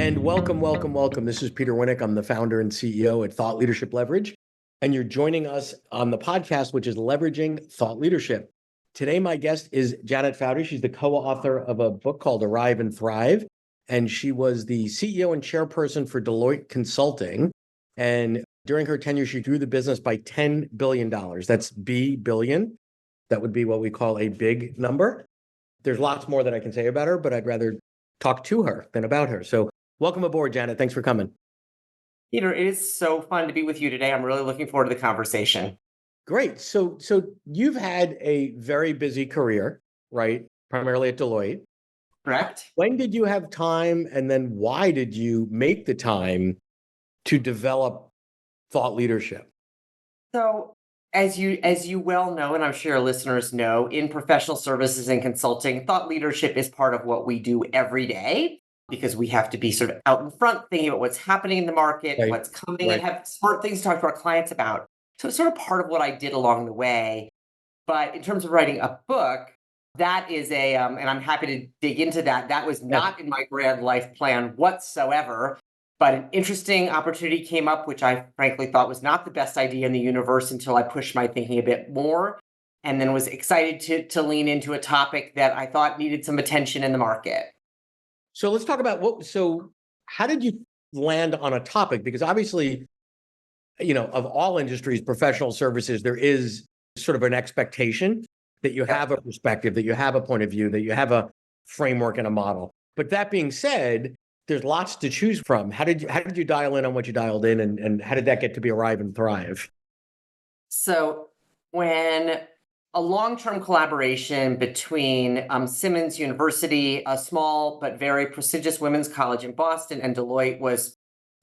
And welcome, welcome, welcome. This is Peter Winnick. I'm the founder and CEO at Thought Leadership Leverage. And you're joining us on the podcast, which is Leveraging Thought Leadership. Today, my guest is Janet Foutty. She's the co-author of a book called Arrive and Thrive. And she was the CEO and chairperson for Deloitte Consulting. And during her tenure, she grew the business by $10 billion. That's B billion. That would be what we call a big number. There's lots more that I can say about her, but I'd rather talk to her than about her. So welcome aboard, Janet. Thanks for coming. Peter, it is so fun to be with you today. I'm really looking forward to the conversation. Great. So you've had a very busy career, right? Primarily at Deloitte. Correct. When did you have time, and then why did you make the time to develop thought leadership? So as you well know, and I'm sure your listeners know, in professional services and consulting, thought leadership is part of what we do every day because we have to be sort of out in front thinking about what's happening in the market, Right. what's coming, Right. and have smart things to talk to our clients about. So it's sort of part of what I did along the way. But in terms of writing a book, that is and I'm happy to dig into that. That was not in my grand life plan whatsoever. But an interesting opportunity came up, which I frankly thought was not the best idea in the universe until I pushed my thinking a bit more, and then was excited to lean into a topic that I thought needed some attention in the market. So let's talk about how did you land on a topic? Because obviously, of all industries, professional services, there is sort of an expectation that you have a perspective, that you have a point of view, that you have a framework and a model. But that being said, there's lots to choose from. How did you dial in on what you dialed in, and how did that get to be Arrive and Thrive? So when a long-term collaboration between Simmons University, a small but very prestigious women's college in Boston, and Deloitte was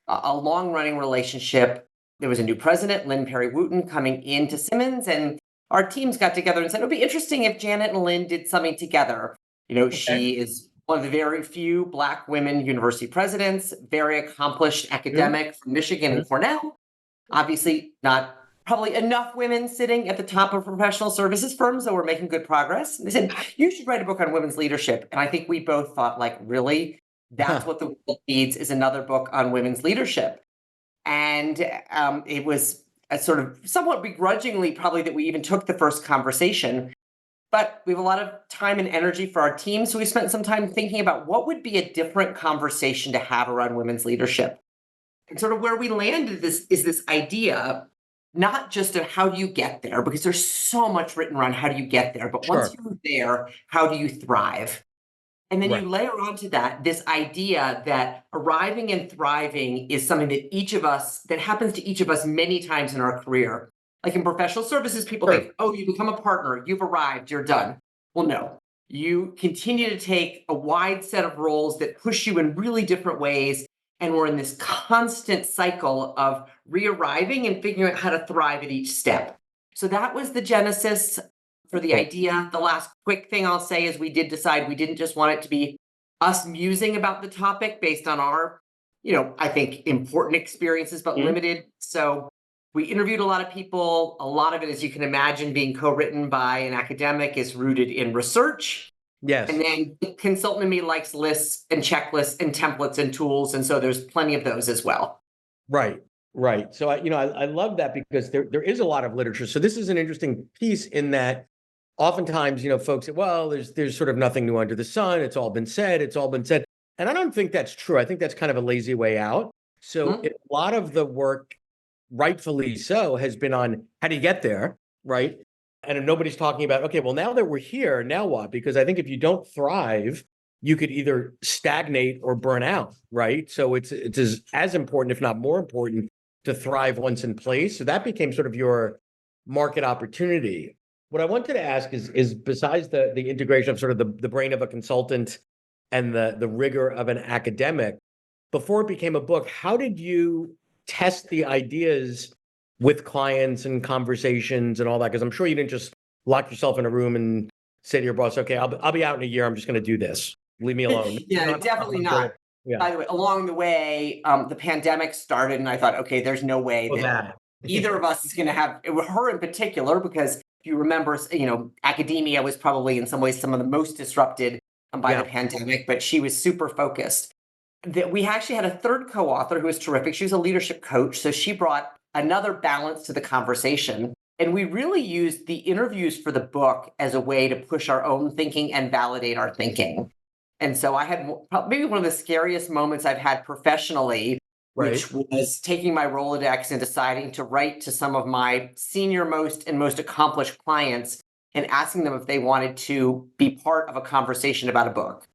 a long-running relationship. There was a new president, Lynn Perry Wooten, coming into Simmons, and our teams got together and said, it would be interesting if Janet and Lynn did something together. She is one of the very few Black women university presidents, very accomplished academic from Michigan and Cornell. Obviously, not probably enough women sitting at the top of professional services firms, though we're making good progress. And they said, you should write a book on women's leadership. And I think we both thought, really? That's what the world needs, is another book on women's leadership. And it was a sort of somewhat begrudgingly probably that we even took the first conversation. But we have a lot of time and energy for our team. So we spent some time thinking about what would be a different conversation to have around women's leadership. And sort of where we landed is this idea, not just of how do you get there, because there's so much written around how do you get there, but once you're there, how do you thrive? And then you layer onto that this idea that arriving and thriving is something that happens to each of us many times in our career. Like in professional services, people think, oh, you become a partner, you've arrived, you're done. Well, no. You continue to take a wide set of roles that push you in really different ways. And we're in this constant cycle of re-arriving and figuring out how to thrive at each step. So that was the genesis for the idea. The last quick thing I'll say is we did decide we didn't just want it to be us musing about the topic based on our, I think important experiences, but limited. So we interviewed a lot of people. A lot of it, as you can imagine, being co-written by an academic, is rooted in research. Yes. And then the consultant in me likes lists and checklists and templates and tools. And so there's plenty of those as well. Right. So I love that because there is a lot of literature. So this is an interesting piece in that oftentimes, folks say, well, there's sort of nothing new under the sun. It's all been said. And I don't think that's true. I think that's kind of a lazy way out. So a lot of the work, rightfully so, has been on how do you get there, right? And nobody's talking about, okay, well, now that we're here, now what? Because I think if you don't thrive, you could either stagnate or burn out, right? So it's as important, if not more important, to thrive once in place. So that became sort of your market opportunity. What I wanted to ask is besides the integration of sort of the brain of a consultant and the rigor of an academic, before it became a book, how did you test the ideas with clients and conversations and all that? Because I'm sure you didn't just lock yourself in a room and say to your boss, okay, I'll be out in a year. I'm just going to do this. Leave me alone. Yeah, definitely not. Yeah. By the way, along the way, the pandemic started and I thought, okay, there's no way that either of us is going to have, her in particular, because if you remember, academia was probably in some ways some of the most disrupted by the pandemic, but she was super focused. that we actually had a third co-author who was terrific. She was a leadership coach, so she brought another balance to the conversation. And we really used the interviews for the book as a way to push our own thinking and validate our thinking. And so I had maybe one of the scariest moments I've had professionally, Right. which was taking my Rolodex and deciding to write to some of my senior most and most accomplished clients and asking them if they wanted to be part of a conversation about a book.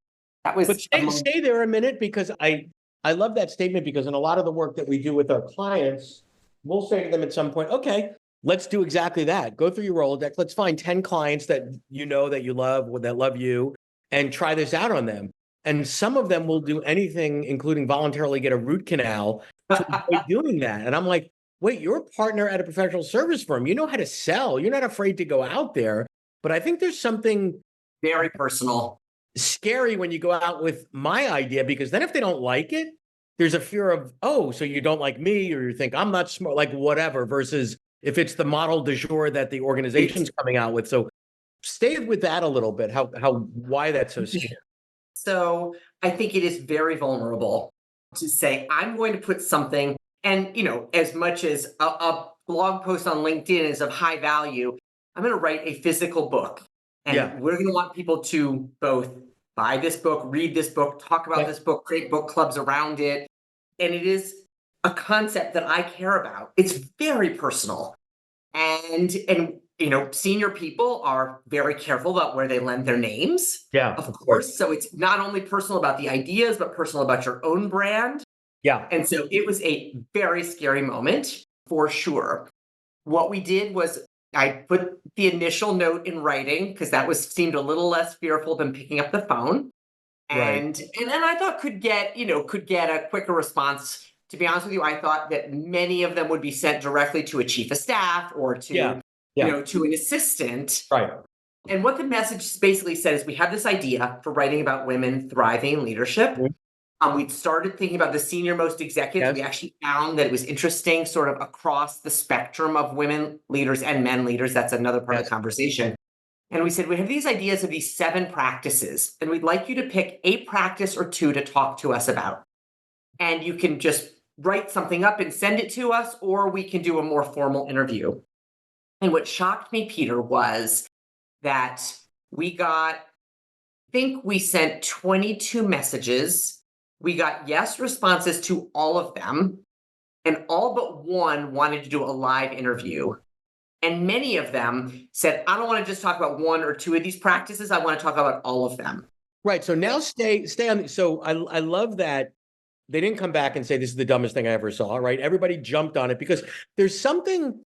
That But was among stay there a minute because I love that statement because in a lot of the work that we do with our clients, we'll say to them at some point, okay, let's do exactly that. Go through your Rolodex. Let's find 10 clients that you know that you love, that love you, and try this out on them. And some of them will do anything, including voluntarily get a root canal to avoid doing that. And I'm like, wait, you're a partner at a professional service firm. You know how to sell. You're not afraid to go out there. But I think there's something very personal. scary when you go out with my idea because then if they don't like it, there's a fear of, oh, so you don't like me or you think I'm not smart, like whatever, versus if it's the model du jour that the organization's coming out with. So stay with that a little bit, why that's so scary. So I think it is very vulnerable to say, I'm going to put something, and as much as a blog post on LinkedIn is of high value, I'm going to write a physical book. And Yeah. we're going to want people to both buy this book, read this book, talk about this book, create book clubs around it. And it is a concept that I care about. It's very personal. And senior people are very careful about where they lend their names. Yeah, Of course. So it's not only personal about the ideas, but personal about your own brand. Yeah. And so it was a very scary moment for sure. What we did was I put the initial note in writing because that seemed a little less fearful than picking up the phone. Right. And then I thought could get a quicker response. To be honest with you, I thought that many of them would be sent directly to a chief of staff or to to an assistant. Right. And what the message basically said is we have this idea for writing about women thriving in leadership. Mhm. We'd started thinking about the senior most executives. Yes. We actually found that it was interesting sort of across the spectrum of women leaders and men leaders. That's another part of the conversation. And we said, we have these ideas of these 7 practices, and we'd like you to pick a practice or 2 to talk to us about. And you can just write something up and send it to us, or we can do a more formal interview. And what shocked me, Peter, was that I think we sent 22 messages. We got yes responses to all of them, and all but one wanted to do a live interview. And many of them said, I don't want to just talk about 1 or 2 of these practices. I want to talk about all of them. Right. So now stay on. So I love that they didn't come back and say, this is the dumbest thing I ever saw. Right. Everybody jumped on it because there's something,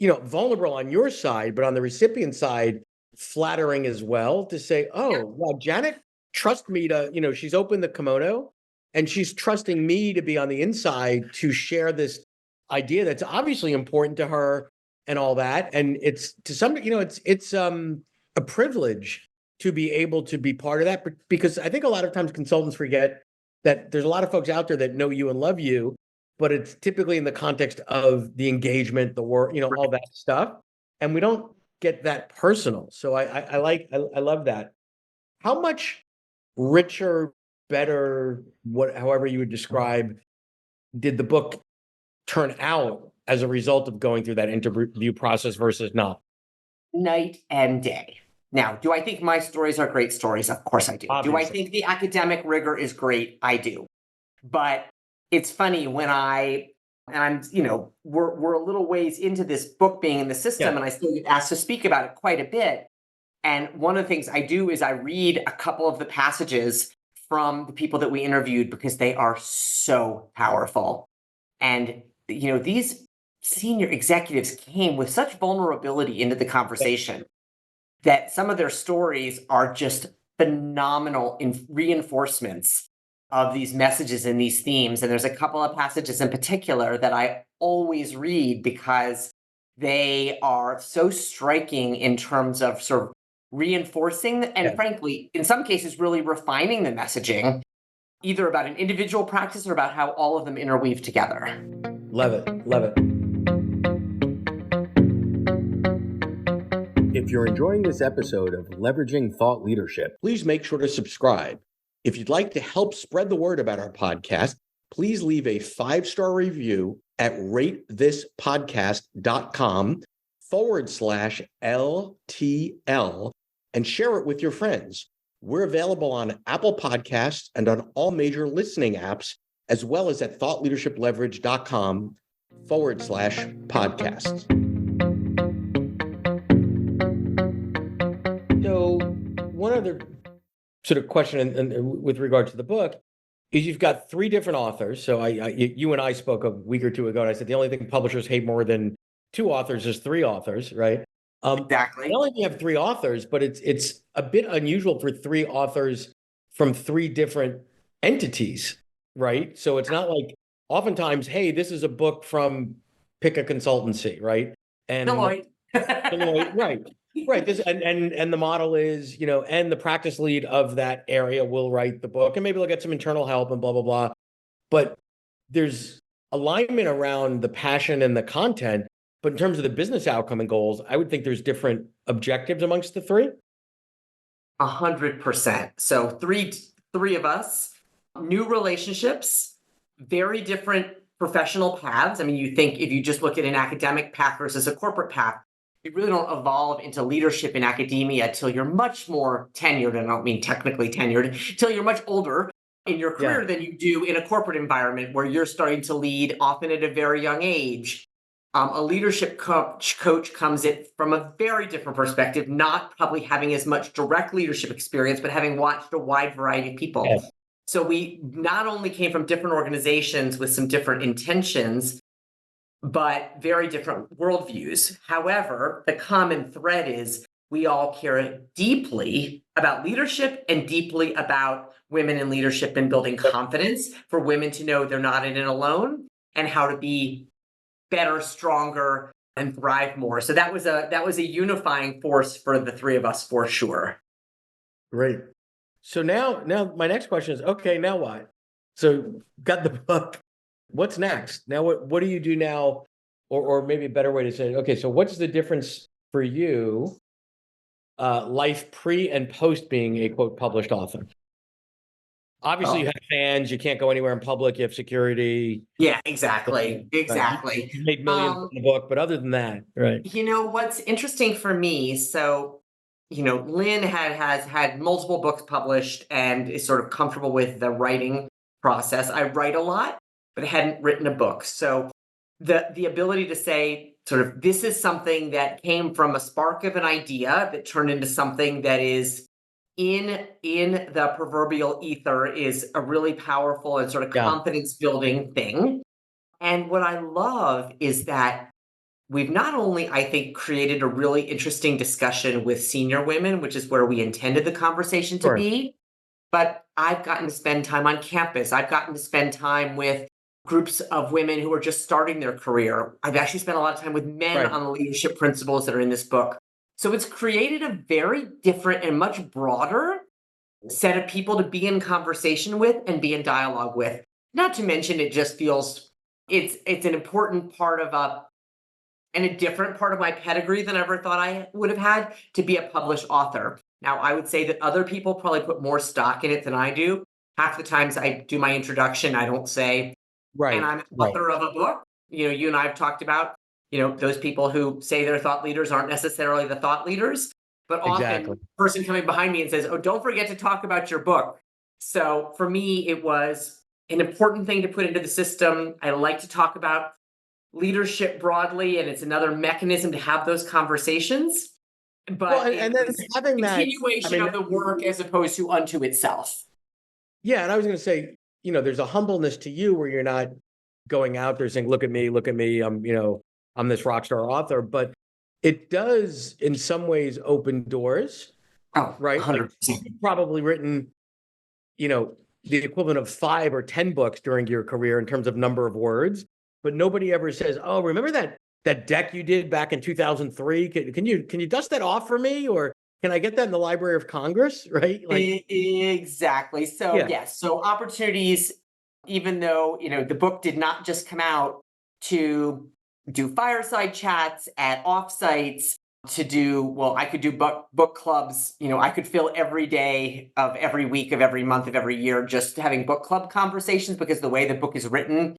vulnerable on your side, but on the recipient side, flattering as well to say, oh, wow, Janet, trust me to, she's opened the kimono and she's trusting me to be on the inside to share this idea that's obviously important to her and all that. And it's to some, it's a privilege to be able to be part of that because I think a lot of times consultants forget that there's a lot of folks out there that know you and love you, but it's typically in the context of the engagement, the work, all that stuff. And we don't get that personal. So I love that. How much richer, better, however you would describe, did the book turn out as a result of going through that interview process versus not? Night and day. Now, do I think my stories are great stories? Of course I do. Obviously. Do I think the academic rigor is great? I do. But it's funny when we're a little ways into this book being in the system and I still get asked to speak about it quite a bit. And one of the things I do is I read a couple of the passages from the people that we interviewed because they are so powerful. And, these senior executives came with such vulnerability into the conversation that some of their stories are just phenomenal in reinforcements of these messages and these themes. And there's a couple of passages in particular that I always read because they are so striking in terms of sort of reinforcing and frankly, in some cases, really refining the messaging, either about an individual practice or about how all of them interweave together. Love it. Love it. If you're enjoying this episode of Leveraging Thought Leadership, please make sure to subscribe. If you'd like to help spread the word about our podcast, please leave a 5-star review at ratethispodcast.com/LTL and share it with your friends. We're available on Apple Podcasts and on all major listening apps, as well as at thoughtleadershipleverage.com/podcasts. So one other sort of question and with regard to the book is you've got 3 different authors. So you and I spoke a week or 2 ago, and I said the only thing publishers hate more than 2 authors is 3 authors, right? Exactly. Not only do you have 3 authors, but it's a bit unusual for 3 authors from 3 different entities, right? So it's not like oftentimes, hey, this is a book from pick a consultancy, right? And Deloitte. Deloitte, right. Right. This and the model is, and the practice lead of that area will write the book, and maybe they'll get some internal help and blah, blah, blah. But there's alignment around the passion and the content. But in terms of the business outcome and goals, I would think there's different objectives amongst the 3. 100%. So three of us, new relationships, very different professional paths. I mean, you think if you just look at an academic path versus a corporate path, you really don't evolve into leadership in academia till you're much more tenured, and I don't mean technically tenured, till you're much older in your career than you do in a corporate environment where you're starting to lead often at a very young age. A leadership coach comes in from a very different perspective, not probably having as much direct leadership experience, but having watched a wide variety of people. Yes. So we not only came from different organizations with some different intentions, but very different worldviews. However, the common thread is we all care deeply about leadership and deeply about women in leadership and building confidence for women to know they're not in it alone and how to be better, stronger, and thrive more. So that was a unifying force for the 3 of us for sure. Great. So now my next question is, okay, now what? So got the book. What's next? Now what do you do now? Or maybe a better way to say it, okay, so what's the difference for you, life pre and post being a quote published author? Obviously, you have fans, you can't go anywhere in public, you have security. Yeah, exactly. Exactly. You made millions in the book, but other than that, right. What's interesting for me, so Lynn has had multiple books published and is sort of comfortable with the writing process. I write a lot, but hadn't written a book. So the ability to say sort of this is something that came from a spark of an idea that turned into something that is in the proverbial ether is a really powerful and sort of confidence building thing. And what I love is that we've not only, I think, created a really interesting discussion with senior women, which is where we intended the conversation to be, but I've gotten to spend time on campus. I've gotten to spend time with groups of women who are just starting their career. I've actually spent a lot of time with men on the leadership principles that are in this book. So it's created a very different and much broader set of people to be in conversation with and be in dialogue with. Not to mention, it just feels it's an important part of a different part of my pedigree than I ever thought I would have had to be a published author. Now, I would say that other people probably put more stock in it than I do. Half the times I do my introduction, I don't say, and I'm author of a book. You and I have talked about, those people who say they're thought leaders aren't necessarily the thought leaders, but often the person coming behind me and says, oh, don't forget to talk about your book. So for me, it was an important thing to put into the system. I like to talk about leadership broadly, and it's another mechanism to have those conversations. But and then having that continuation of the work as opposed to unto itself. Yeah, and I was going to say, there's a humbleness to you where you're not going out there saying, look at me, I'm this rock star author, but it does in some ways open doors. Oh, right. 100%. Like, you've probably written, the equivalent of 5 or 10 books during your career in terms of number of words, but nobody ever says, oh, remember that deck you did back in 2003? Can you dust that off for me? Or can I get that in the Library of Congress? Right. Exactly. So yes. So opportunities, even though, the book did not just come out to do fireside chats at offsites, to do, well, I could do book clubs. I could fill every day of every week of every month of every year just having book club conversations, because the way the book is written,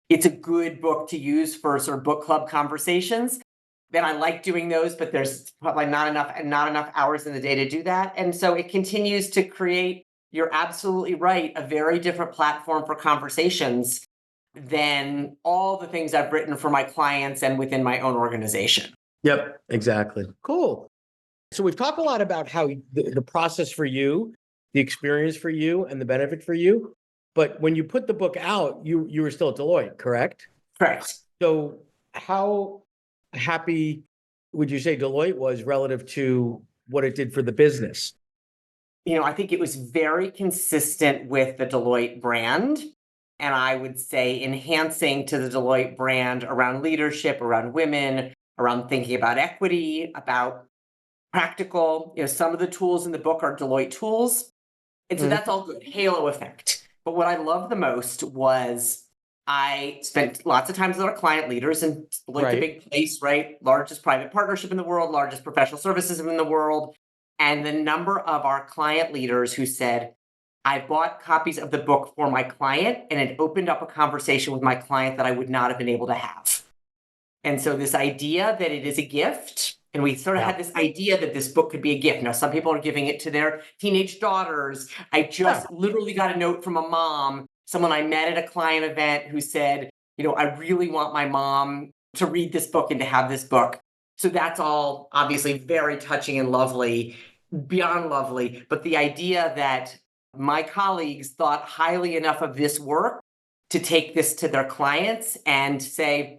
it's a good book to use for sort of book club conversations. Then I like doing those, but there's probably not enough hours in the day to do that. And so it continues to create, you're absolutely right, a very different platform for conversations than all the things I've written for my clients and within my own organization. Yep, exactly. Cool. So we've talked a lot about how the process for you, the experience for you, and the benefit for you. But when you put the book out, you were still at Deloitte, correct? Correct. So how happy would you say Deloitte was relative to what it did for the business? I think it was very consistent with the Deloitte brand. And I would say enhancing to the Deloitte brand around leadership, around women, around thinking about equity, about practical. Some of the tools in the book are Deloitte tools. And so that's all good, halo effect. But what I loved the most was I spent lots of times with our client leaders, and Deloitte's a big place, right? Largest private partnership in the world, largest professional services in the world. And the number of our client leaders who said, I bought copies of the book for my client, and it opened up a conversation with my client that I would not have been able to have. And so this idea that it is a gift, and we sort of had this idea that this book could be a gift. Now, some people are giving it to their teenage daughters. I just literally got a note from a mom, someone I met at a client event, who said, I really want my mom to read this book and to have this book. So that's all obviously very touching and lovely, beyond lovely. But the idea that my colleagues thought highly enough of this work to take this to their clients and say,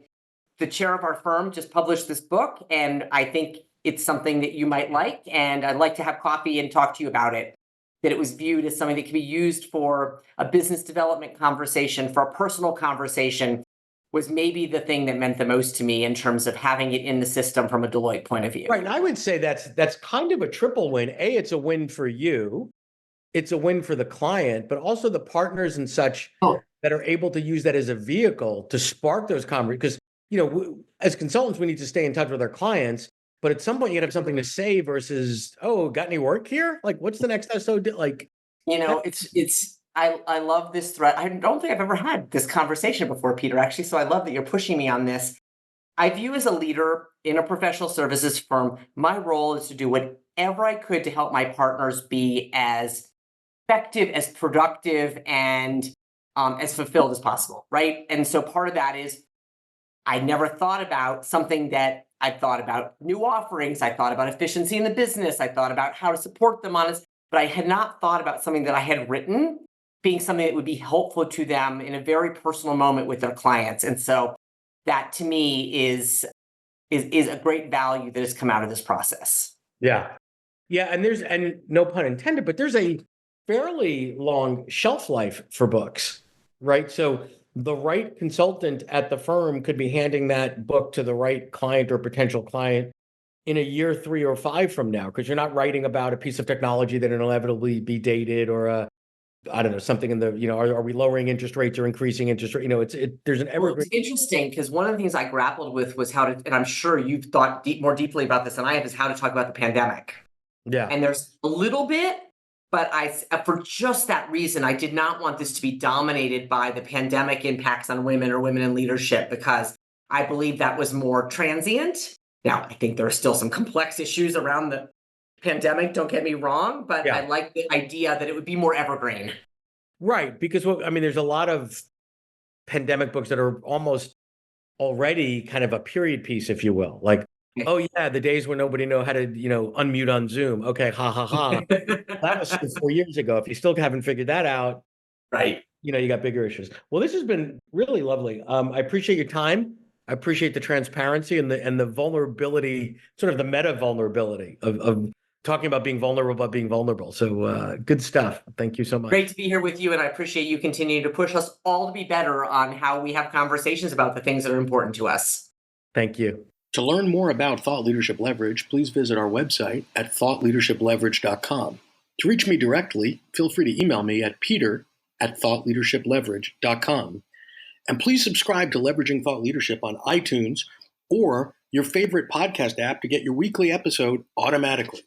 the chair of our firm just published this book, and I think it's something that you might like, and I'd like to have coffee and talk to you about it. That it was viewed as something that can be used for a business development conversation, for a personal conversation, was maybe the thing that meant the most to me in terms of having it in the system from a Deloitte point of view. Right. And I would say that's kind of a triple win. A, it's a win for you. It's a win for the client, but also the partners and such that are able to use that as a vehicle to spark those conversations. Because, as consultants, we need to stay in touch with our clients, but at some point you gotta have something to say versus, oh, got any work here? Like, what's the next SO? I love this thread. I don't think I've ever had this conversation before, Peter, actually. So I love that you're pushing me on this. I view as a leader in a professional services firm, my role is to do whatever I could to help my partners be as effective, as productive, and as fulfilled as possible, right? And so part of that is I never thought about something that I thought about new offerings. I thought about efficiency in the business. I thought about how to support them on it, but I had not thought about something that I had written being something that would be helpful to them in a very personal moment with their clients. And so that to me is a great value that has come out of this process. Yeah. Yeah. And no pun intended, but there's a fairly long shelf life for books, right? So the right consultant at the firm could be handing that book to the right client or potential client in a year, 3 or 5 from now, because you're not writing about a piece of technology that will inevitably be dated, or I don't know, something in the, are we lowering interest rates or increasing interest rate? There's an evergreen. It's interesting because one of the things I grappled with was how to, and I'm sure you've thought more deeply about this than I have, is how to talk about the pandemic. Yeah. And there's a little bit, but for just that reason, I did not want this to be dominated by the pandemic impacts on women or women in leadership, because I believe that was more transient. Now, I think there are still some complex issues around the pandemic, don't get me wrong, but I like the idea that it would be more evergreen. Right, because there's a lot of pandemic books that are almost already kind of a period piece, if you will. Like, oh yeah, the days when nobody know how to, unmute on Zoom. Okay, ha ha ha. That was 4 years ago. If you still haven't figured that out, right, you got bigger issues. Well, this has been really lovely. I appreciate your time. I appreciate the transparency and the vulnerability, sort of the meta vulnerability of talking about being vulnerable about being vulnerable. So good stuff. Thank you so much. Great to be here with you, and I appreciate you continuing to push us all to be better on how we have conversations about the things that are important to us. Thank you. To learn more about Thought Leadership Leverage, please visit our website at thoughtleadershipleverage.com. To reach me directly, feel free to email me at peter@thoughtleadershipleverage.com. And please subscribe to Leveraging Thought Leadership on iTunes or your favorite podcast app to get your weekly episode automatically.